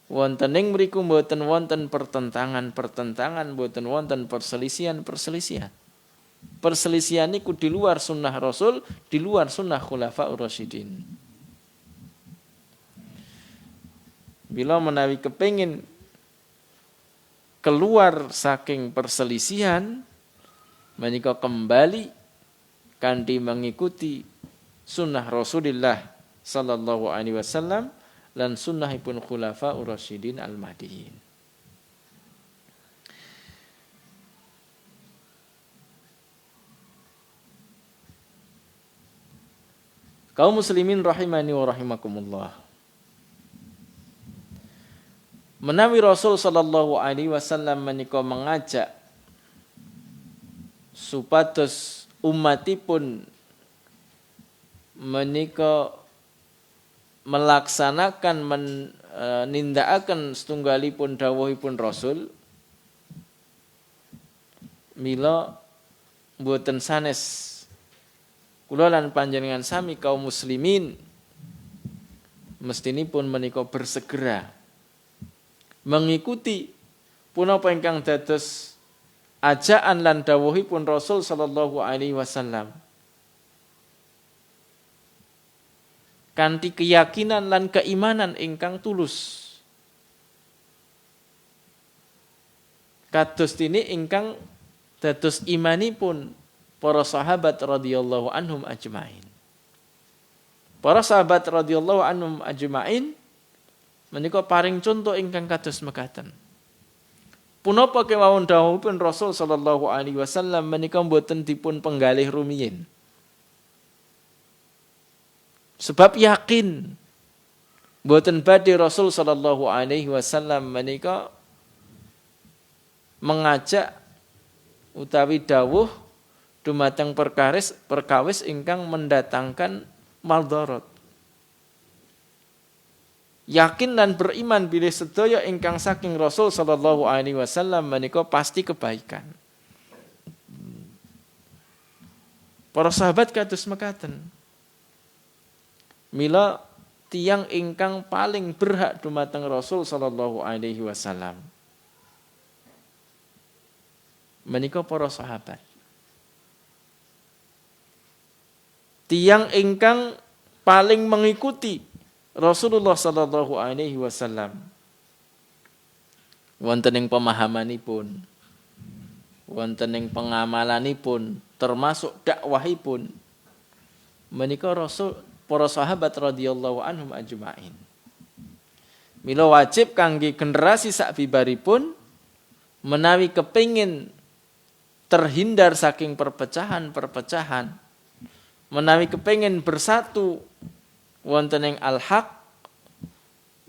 wonten ing mriku mboten wonten pertentangan-pertentangan, mboten wonten perselisihan-perselisihan. Perselisihan niku di luar sunnah Rasul, di luar sunnah khulafaur rasyidin. Bila menawi kepengin keluar saking perselisihan, menika kembali kanthi mengikuti sunnah Rasulullah sallallahu alaihi wasallam lan sunnahipun khulafaur rasyidin al-mahdiyyin. Kaum muslimin rahimani wa rahimakumullah. Menawi Rasul sallallahu alaihi wasallam menika mengajak supados umatipun menika melaksanakan nindakaken setunggalipun dawuhipun Rasul, mila mboten sanes kula lan panjenengan sami kaum muslimin mestinipun menika bersegera mengikuti punapa ingkang dados ajaan lan dawuhipun Rasul sallallahu alaihi wasallam kanthi keyakinan lan keimanan ingkang tulus. Kados dene ingkang dados imanipun para sahabat radhiyallahu anhum ajmain. Para sahabat radhiyallahu anhum ajmain menika paring contoh ingkang kados mekaten. Punapa kemawon dawuhipun Rasul sallallahu alaihi wasallam menika mboten dipun penggalih rumiyin. Sebab yakin mboten badhe Rasul sallallahu alaihi wasallam menika mengajak utawi dawuh dumateng perkawis ingkang mendatangkan maldharat. Yakin dan beriman bilih sedaya ingkang saking Rasul sallallahu alaihi wasallam menika pasti kebaikan. Para sahabat kados mekaten. Mila tiyang ingkang paling berhak dumateng Rasul sallallahu alaihi wasallam menika para sahabat. Tiyang ingkang paling mengikuti Rasulullah sallallahu alaihi wasallam wonten ing pemahamanipun, wonten ing pengamalanipun, termasuk dakwahipun menika Rasul para sahabat radhiyallahu anhum ajmain. Mila wajib kangge generasi sakbibaripun menawi kepingin terhindar saking perpecahan-perpecahan, menawi kepingin bersatu wonten ing al-haq,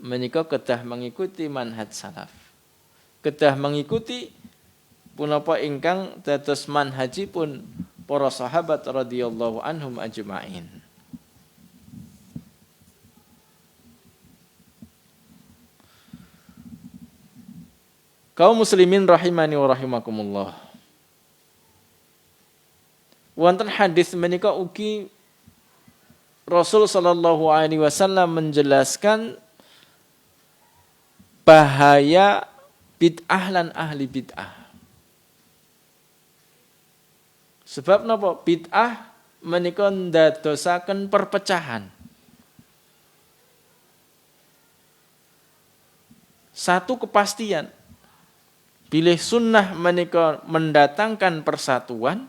menika kedah mengikuti manhaj salaf. Kedah mengikuti punapa ingkang dados manhajipun para sahabat radhiyallahu anhum ajma'in. Kaum muslimin rahimani wa rahimakumullah. Wonten hadis menika ugi Rasul sallallahu alaihi wasallam menjelaskan bahaya bid'ah lan ahli bid'ah. Sebab napa? Bid'ah menika ndadosaken perpecahan. Satu kepastian. Bilih sunnah menika mendatangkan persatuan,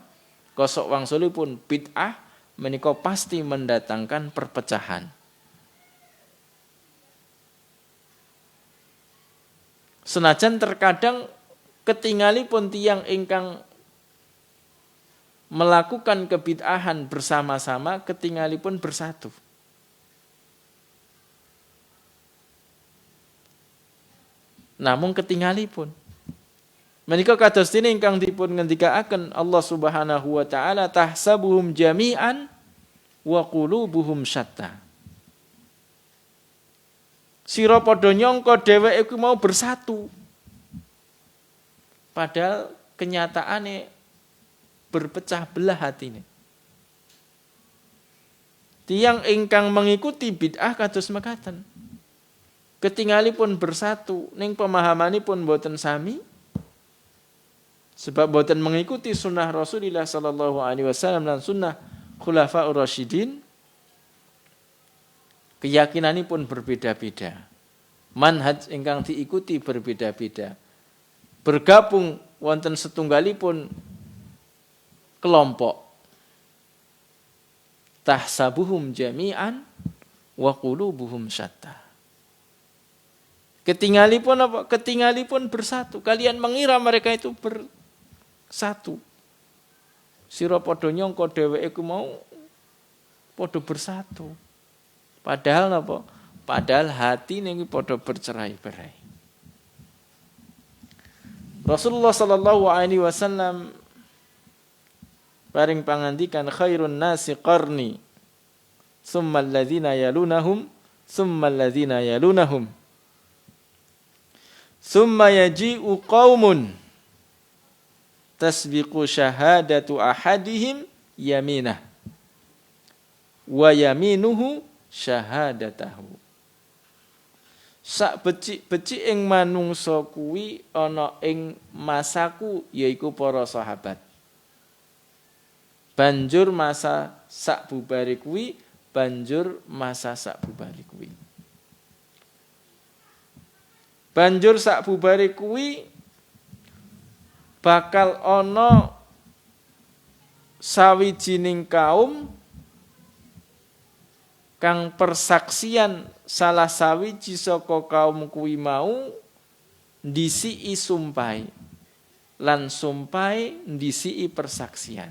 kosok wangsulipun bid'ah menika pasti mendatangkan perpecahan. Senajan terkadang ketinggalipun tiyang ingkang melakukan kebid'ahan bersama-sama, ketinggalipun bersatu. Namun ketinggalipun. Menika kados dene ingkang dipun ngendikaaken Allah Subhanahu wa taala, tahsabuhum jami'an wa qulubuhum syatta. Sira padha nyangka dheweke kuwi mau bersatu. Padahal kenyataane berpecah belah hatine. Tiyang ingkang mengikuti bid'ah kados mekaten. Ketinggalipun bersatu ning pemahamanipun boten sami. Sebab boten mengikuti sunnah Rasulullah sallallahu alaihi wasallam dan sunnah Khulafaur Rasyidin, keyakinanipun berbeda-beda. Manhaj ingkang diikuti berbeda-beda. Bergabung wonten setunggalipun kelompok. Tahsabuhum jami'an wa qulubuhum syatta. Ketinggalipun apa? Ketinggalipun bersatu. Kalian mengira mereka itu bersatu. Sira padha nyangka dheweke ku mau padha bersatu. Padahal napa? Padahal hati niki padha bercerai-berai. Rasulullah sallallahu alaihi wasallam paring pangandikan, khairun nasi qarni summa alladzina yalunahum summa alladzina yalunahum summa yaji'u qaumun tasbiqu syahadatu ahadihim yaminah wa yaminuhu syahadatahu. Sak becik-becik ing manungsa kuwi ana ing masaku, yaiku para sahabat. Banjur masa sak bubare kuwi, banjur masa sak bubare kuwi. Banjur sak bubare kuwi bakal ana sawijining kaum kang persaksian salah sawiji saka kaum kuwi mau ndisiki sumpahe lan sumpahe ndisiki persaksian.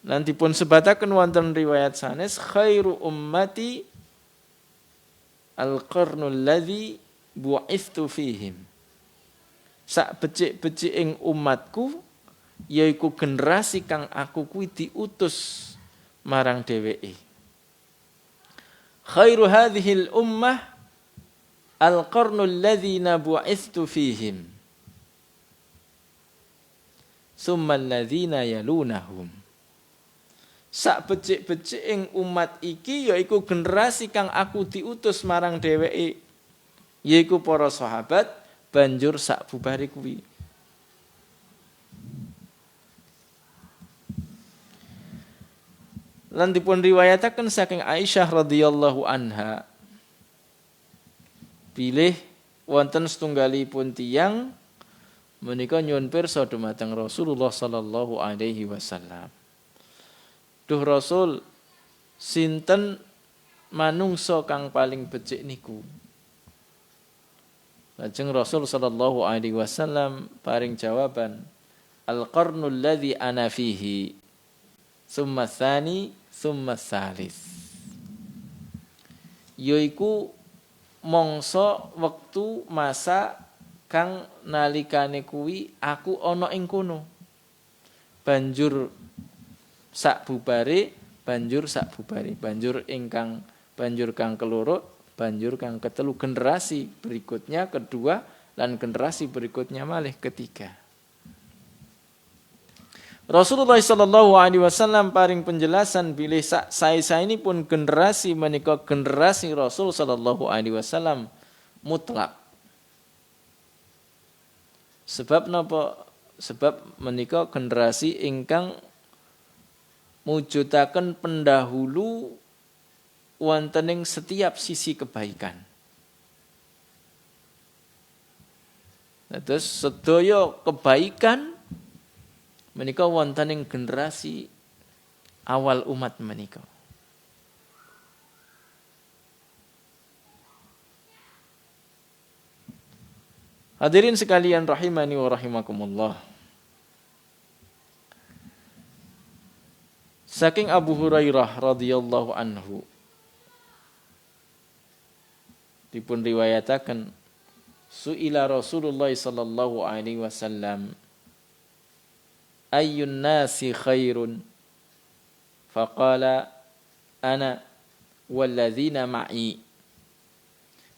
Lan dipun sebataken wonten riwayat sanes, khairu ummati al-qarnul ladzi bu'ithtu fihim. Sak becik-becik ing umatku yaiku generasi kang aku kuwi diutus marang dheweke. Khairu hadhil ummah al-qarnul ladzina bu'ithtu fihim. Summa alladzina yalunahum. Sak becik-becik ing umat iki yaiku generasi kang aku diutus marang dheweke, yaiku para sahabat, banjur sak bubare kuwi. Lan dipun riwayataken saking Aisyah radhiyallahu anha, bilih wonten setunggalipun tiyang menika nyuwun pirsa dumateng Rasulullah sallallahu alaihi wasallam. Duh Rasul, sinten manungsa kang paling becik niku? Lajeng Rasul sallallahu alaihi wasallam paring jawaban, al-qarnul ladzi ana fihi, tsumma tsani, tsumma tsalis. Yaiku mangsa wektu masa kang nalikane kuwi aku ana ing kono. Banjur sak bubare, banjur kang keloro, banjur kang ketelu, generasi berikutnya kedua dan generasi berikutnya malih ketiga. Rasulullah sallallahu alaihi wasallam paring penjelasan bilih sae-sae pun generasi menika generasi Rasul sallallahu alaihi wasallam mutlak. Sebab napa? Sebab menika generasi ingkang mujudaken pendahulu wontening setiap sisi kebaikan. Terus sedaya kebaikan menika wontening generasi awal umat menika. Hadirin sekalian rahimani wa rahimakumullah. Saking Abu Hurairah radhiyallahu anhu dipun riwayataken su'ila Rasulullah sallallahu alaihi wasallam ayyun nasi khairun faqala ana walladzina ma'i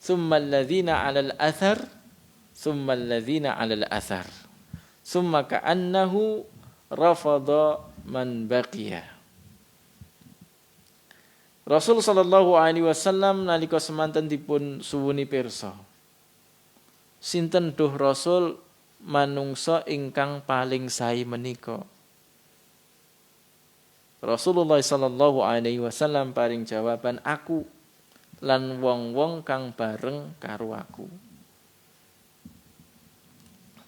thumma alladzina 'alal athar thumma alladzina 'alal athar thumma ka'annahu rafada man baqiya. Rasul sallallahu alaihi wasallam nalika semanten dipun suwuni pirsa, sinten duh Rasul manungsa ingkang paling sae menika? Rasulullah sallallahu alaihi wasallam paring jawaban, aku lan wong-wong kang bareng karo aku.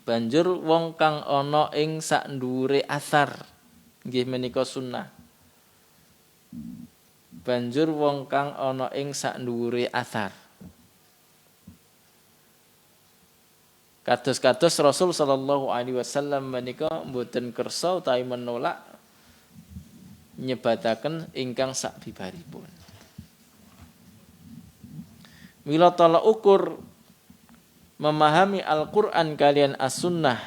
Banjur wong kang ana ing sak ndhuwure athar, nggih menika sunnah. Banjur wong kang ana ing sak ndhuwure athar. Kados-kados Rasul sallallahu alaihi wasallam menika mboten kersa utawi menolak nyebataken ingkang sak bibaripun. Mila tolak ukur memahami Al-Qur'an kalian As-Sunnah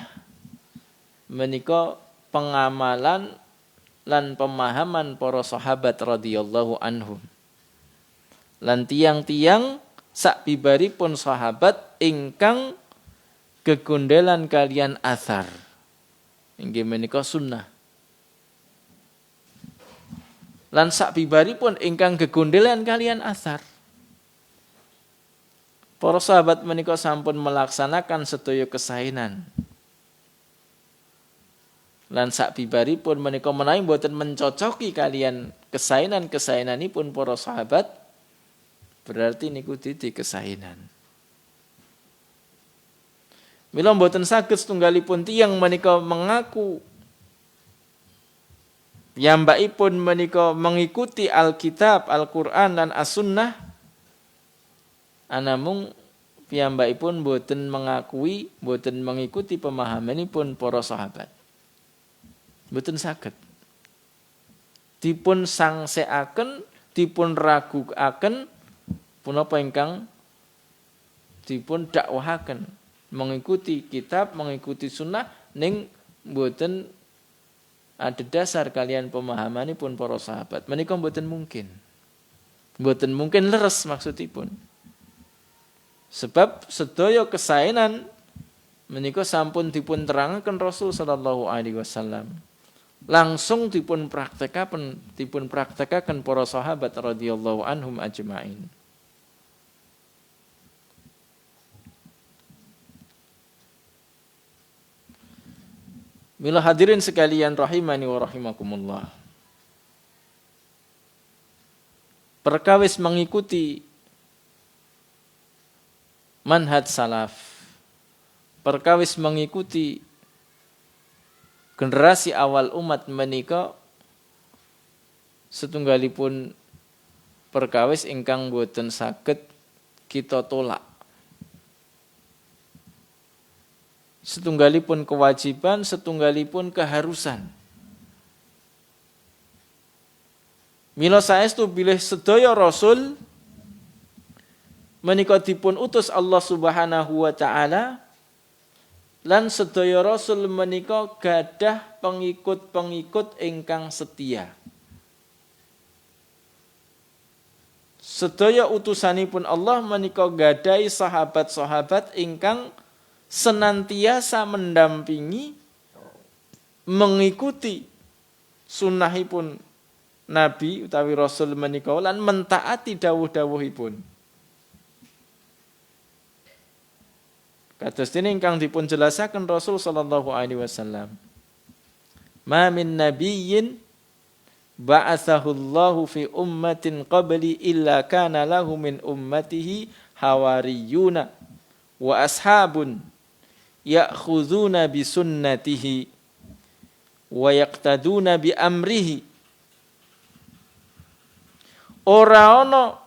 menika pengamalan lan pemahaman para sahabat radhiyallahu anhum. Lan tiang-tiang sak bibaripun sahabat ingkang gegondelan kalian athar. Inggih menika sunnah. Lan sak bibaripun ingkang gegondelan kalian athar. Para sahabat menika sampun melaksanakan sedaya kesaenan. Lan sak bibaripun menika menawi mboten mencocoki kalian kesaenan-kesaenanipun para sahabat, berarti niku dadi kesaenan. Mila mboten saged setunggalipun tiyang menika mengaku piyambakipun menika mengikuti Alkitab, Al-Qur'an lan As-Sunnah, anamung piyambakipun mboten mengakui, mboten mengikuti pemahamanipun para sahabat. Mboten saged. Dipun sangseaken, dipun ragukaken punapa ingkang dipun dakwahaken, mengikuti kitab, mengikuti sunnah ning mboten ada dasar kalian pemahamanipun para sahabat. Menika mboten mungkin. Mboten mungkin leres maksudipun. Sebab sedaya kesaenan menika sampun dipun terangaken Rasul sallallahu alaihi wasallam. Langsung dipun praktekaken para sahabat radhiyallahu anhum ajmain. Mila hadirin sekalian rahimani wa rahimakumullah. Perkawis mengikuti manhaj salaf, perkawis mengikuti generasi awal umat menika setunggalipun perkawis ingkang boten saged kita tolak. setunggalipun kewajiban, setunggalipun keharusan. Mila saestu bilih sedaya rasul menika dipun utus Allah Subhanahu wa taala lan sedaya rasul menika gadah pengikut-pengikut ingkang setia. Sedaya utusanipun Allah menika gadahi sahabat-sahabat ingkang senantiasa mendampingi, mengikuti sunnahipun Nabi utawi Rasul menika lan mentaati dawuh-dawuhipun. Kados dene ingkang dipun jelasaken Rasul sallallahu alaihi wasallam. Ma min nabiyyin ba'athahu Allahu fi ummatin qabli illa kana lahu min ummatihi hawariyuna wa ashabun ya'khuduna bi sunnatihi wa yaqtaduna bi amrihi. Ora ana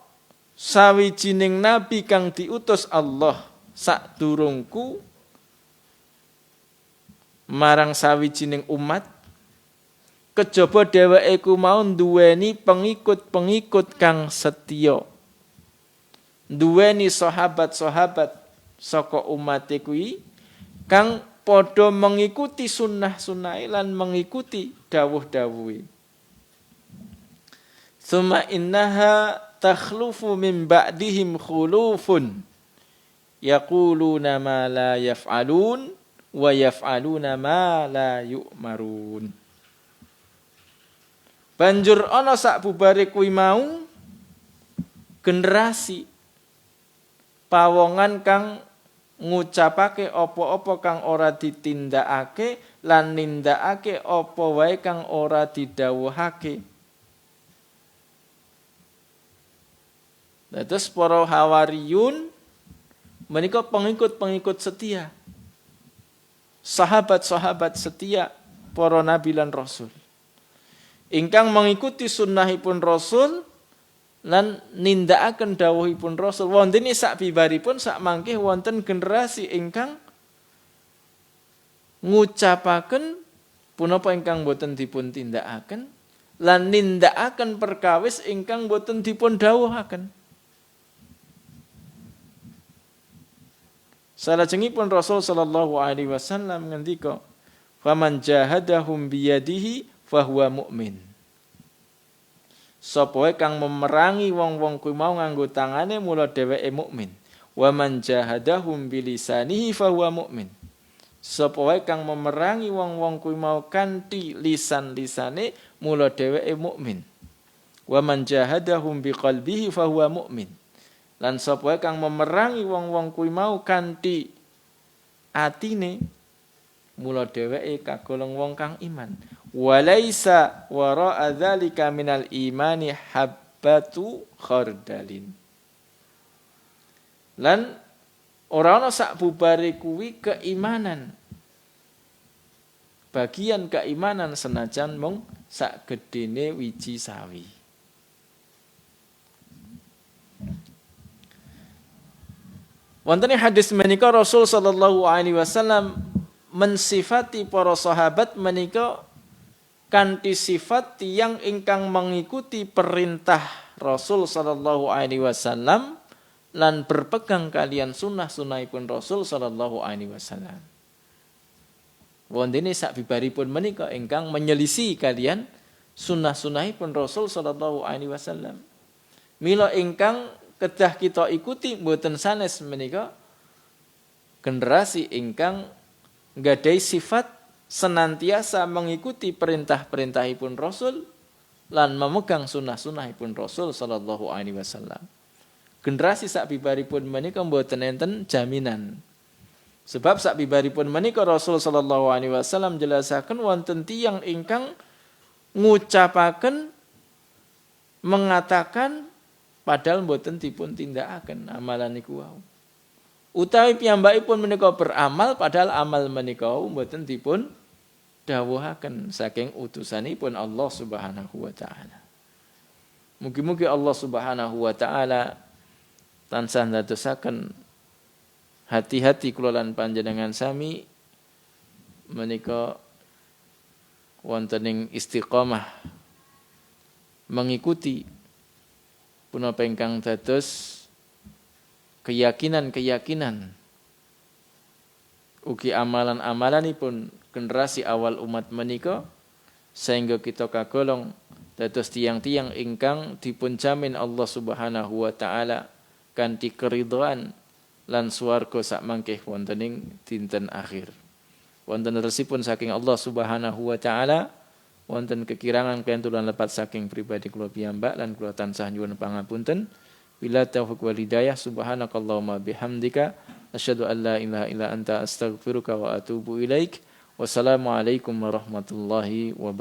sawijining nabi kang diutus Allah sadurungku marang sawijining umat kejaba dheweke ku mau duweni pengikut-pengikut kang setya. Duweni sahabat-sahabat saka umate kuwi kang padha mengikuti sunnah-sunnahe lan mengikuti dawuh-dawuhe. Tsumma innaha takhlufu min ba'dihim khulufun yaquluna ma la yaf'alun wa yaf'aluna ma la yu'marun. Banjur ana sakbubare kuwi mau generasi pawongan kang ngucapake apa-apa kang ora ditindakake lan nindakake apa wae kang ora didhawuhake. Dados para hawariyun menika pengikut-pengikut setia. Sahabat-sahabat setia para nabi lan rasul. Ingkang mengikuti sunnahipun rasul lan nindakaken dawuhipun rasul. Wonten sak bibaripun sak mangke wonten generasi ingkang ngucapaken punapa ingkang boten dipun tindakaken lan nindakaken perkawis ingkang boten dipun dawuhaken. Salajengipun Rasul sallallahu alaihi wasallam ngendika, "Faman jahadahum biyadihi fahuwa mu'min." Sapa wae kang memerangi wong-wong kuwi mau nganggo tangane mula dheweke mukmin. Wa man jahadahum bilisanihi fahuwa mu'min. Sapa wae kang memerangi wong-wong kuwi mau kanthi lisan-lisane mula dheweke mukmin. Wa man jahadahum biqalbihi fahuwa mu'min. Lan sapa wae kang memerangi wong-wong kuwi mau kanthi atine mula dheweke kagolong wong kang iman. Walaisa wara'a dzalika minal imani habbatu khardalin. Lan ora ana sakbubare kuwi keimanan. Bagian keimanan senajan mung sak gedene wiji sawi. Wonten hadis menika Rasul sallallahu alaihi wasallam mensifati para sahabat menika kanthi sifat tiyang ingkang mengikuti perintah Rasul sallallahu alaihi wasallam lan berpegang kalian sunnah-sunnahipun Rasul sallallahu alaihi wasallam. Wonten sak bibaripun menika ingkang menyelisih kalian sunnah-sunnahipun Rasul sallallahu alaihi wasallam. Mila ingkang kedah kita ikuti mboten sanes menika generasi ingkang nggadhahi sifat senantiasa mengikuti perintah-perintahipun Rasul lan memegang sunnah-sunnahipun Rasul sallallahu alaihi wasallam. Generasi sabibaripun menika mboten enten jaminan. Sebab sabibaripun menika Rasul sallallahu alaihi wasallam jelasaken wonten tiyang ingkang ngucapaken mengatakan padahal mboten dipun tindakaken amalan niku wau. Utawi piyambakipun menika beramal padahal amal menika mboten dipun dawuhaken saking utusanipun Allah Subhanahu wa taala. Mugi-mugi Allah Subhanahu wa taala tansah ndadosaken hati-hati kula lan panjenengan sami menika wonten ing istiqomah mengikuti punapa ingkang dados keyakinan ugi amalan-amalanipun generasi awal umat menika sehingga kita kagolong dados tiang-tiang ingkang dipun jamin Allah Subhanahu wa taala kanthi keridhaan lan swarga sak mangke wonten ing dinten akhir. Wonten resipun saking Allah Subhanahu wa taala, wonten kekirangan kentulan lepat saking pribadi kula piyambak lan kula tansah nyuwun pangapunten. Bila taufiq wal hidayah, subhanakallahumma bihamdika asyhadu an la ilaha illa anta astaghfiruka wa atubu ilaik. Wassalamualaikum warahmatullahi wabarakatuh.